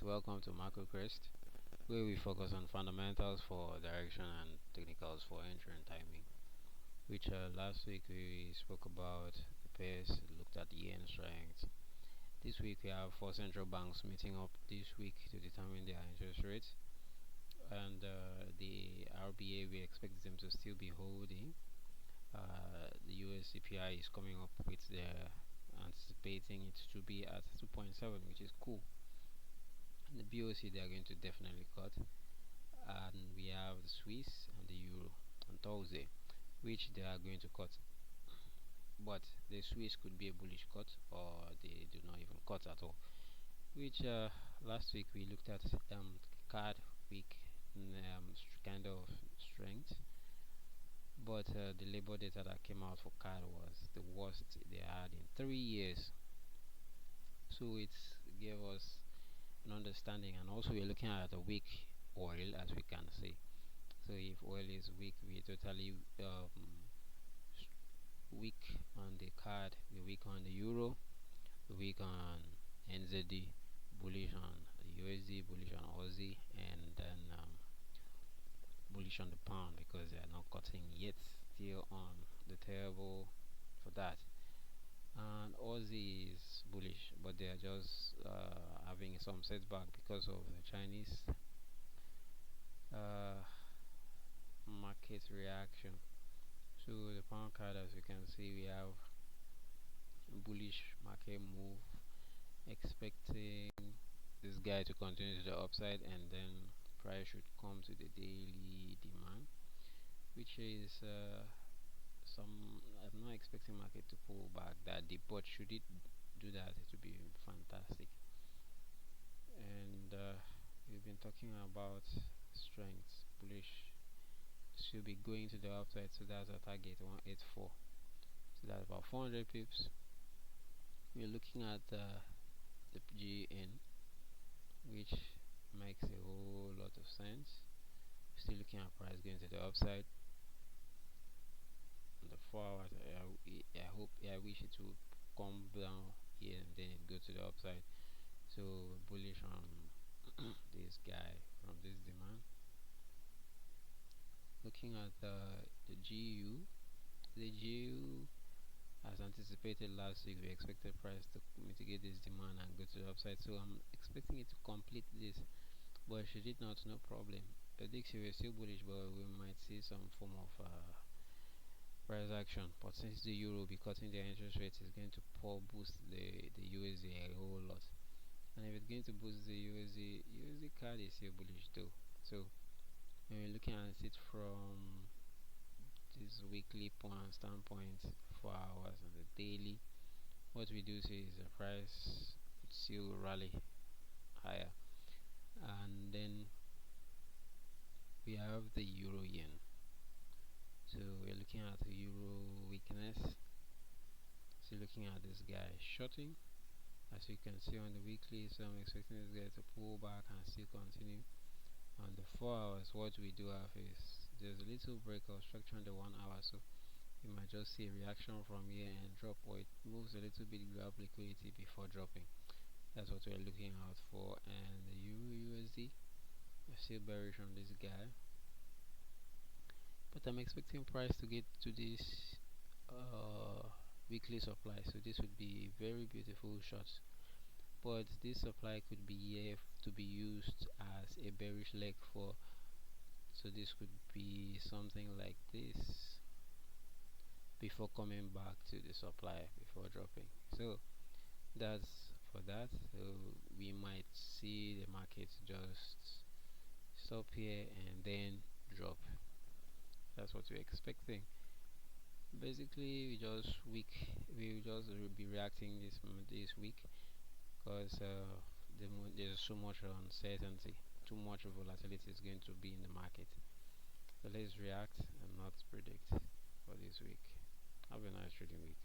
welcome to Macro Crest, where we focus on fundamentals for direction and technicals for entry and timing. Which last week we spoke about the pairs, looked at yen strength. This week we have four central banks meeting up this week to determine their interest rates, and the RBA we expect them to still be holding. The US CPI is coming up with their anticipating it to be at 2.7, which is cool. The BOC they are going to definitely cut, and we have the Swiss and the Euro on Thursday, which they are going to cut. But the Swiss could be a bullish cut, or they do not even cut at all. Which last week we looked at card week kind of strength, but the labor data that came out for card was the worst they had in 3 years. So it gave us an understanding, and also we're looking at a weak oil, as we can see. So if oil is weak, we totally weak on the card, we're weak on the euro, we're weak on NZD, bullish on USD, bullish on Aussie, and then bullish on the pound because they are not cutting yet, still on the table for that. And Aussie is bullish, but they are just having some setback because of the Chinese market reaction. So the pound card, as you can see, we have a bullish market move, expecting this guy to continue to the upside, and then price should come to the daily demand, which is I'm not expecting market to pull back that deep, but should it do that, it would be fantastic. And we've been talking about strengths, bullish should be going to the upside, so that's our target 184. So that's about 400 pips. We're looking at the GN, which makes a whole lot of sense. Still looking at price going to the upside. On the 4 hours, I wish it would come down here and then it go to the upside. So bullish on this guy from this demand. Looking at the GU, the GU, as anticipated last week, we expected price to mitigate this demand and go to the upside. So I'm expecting it to complete this, but should it not, no problem. Prediction we're still bullish, but we might see some form of price action. But since the euro will be cutting their interest rates, it's going to boost the USD a whole lot. And if it's going to boost the USD card is still bullish too. So when we're looking at it from this weekly standpoint, 4 hours and the daily, what we do see is the price would still rally higher. And then we have the euro yen. So we're looking at the euro weakness. So looking at this guy shorting, as you can see on the weekly. So I'm expecting this guy to pull back and still continue. On the 4 hours, what we do have is there's a little break of structure on the 1 hour, so you might just see a reaction from here and drop, or it moves a little bit, grab liquidity before dropping. That's what we're looking out for. And the euro USD, I'm still bearish on this guy, but I'm expecting price to get to this weekly supply, so this would be very beautiful shots. But this supply could be here to be used as a bearish leg for, so this could be something like this before coming back to the supply before dropping. So that's for that. So we might see the market just stop here and then drop. That's what we're expecting. Basically we just be reacting this week because there's so much uncertainty, too much volatility is going to be in the market. So let's react and not predict for this week. Have a nice trading week.